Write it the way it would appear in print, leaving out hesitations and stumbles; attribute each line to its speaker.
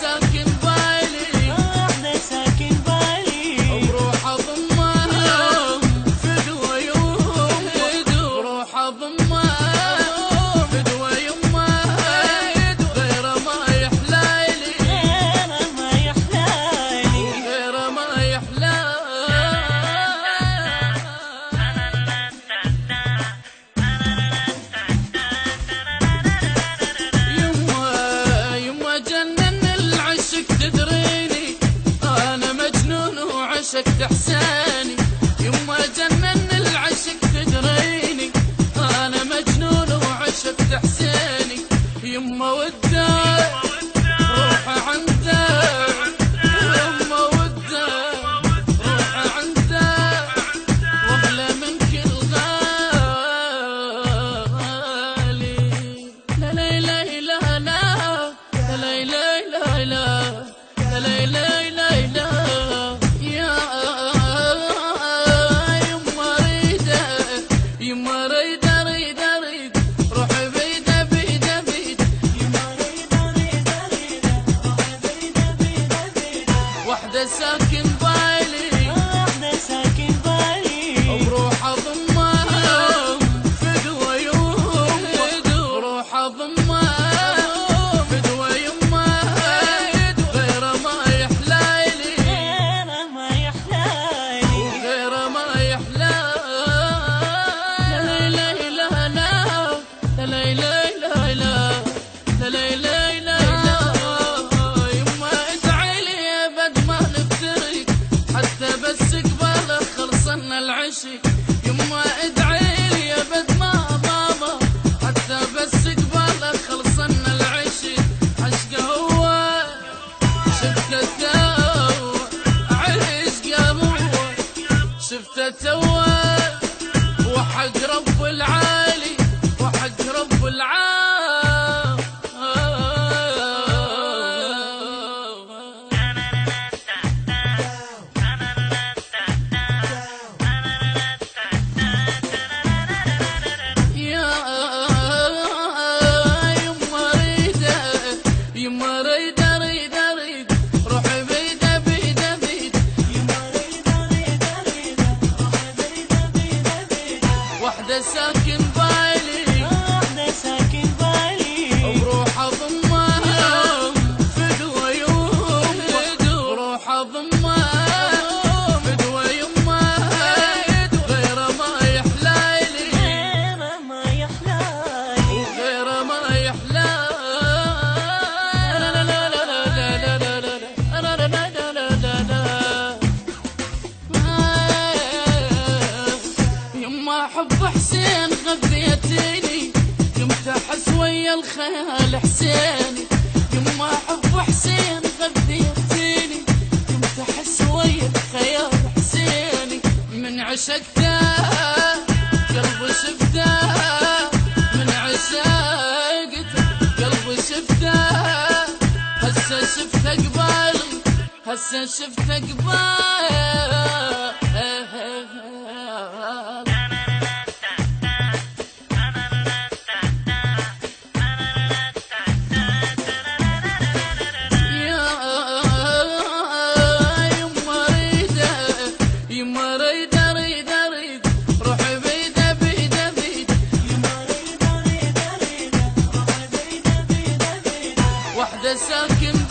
Speaker 1: ساكن بالي واحدة ساكن بالي وبروح اضمها فدوى يوم بروح اضمها فدوى يمها غير ما يحلالي غير ما يحلالي غير ما يحلالي يما جنن العشق تدريني انا مجنون وعشق احساني يما جنن العشق تدريني انا مجنون وعشق احساني يما وداي روح عنده يما وداي روح عنده واغلى من كل غالي لا لا لا لا لا لا لا لا لا لا لا لا لا يا يما ريده يما ريده ريده ريده روح بيده بيده بيده يما ريده ريده ريده روح بيده بيده بيده وحده ساكن بالي وحده ساكن بالي وبروح اضمها فدوى يوم بروح اضمها يما ادعي لي يا بد ما بابا حتى بس قباله خلصنا العشق عشق هو شفته تو عشق هو شفته تو وحق رب العالي وحق رب العالي يما ريده ريده ريده روح بيده بيده بيده يما ريده ريده ريده روح بيده بيده بيده وحده ساكن بالي وحده ساكن بالي وبروح اضمها فدوى يوم بروح اضمها فدوى يمها غير ما يحلالي غير ما يحلالي غير ما يحلالي حب حسين غذيتيني يمت احس ويا الخيال حسيني يما حب حسين غذيتيني يمت احس ويا الخيال حسيني من عشقته قلبي شفته من عشقته قلبي شفته هسه شفته قبالي هسه شفته قبالي يما ريده ريده ريده روح بيده بيده بيده يما ريده ريده ريده روح بيده بيده بيده وحده ساكن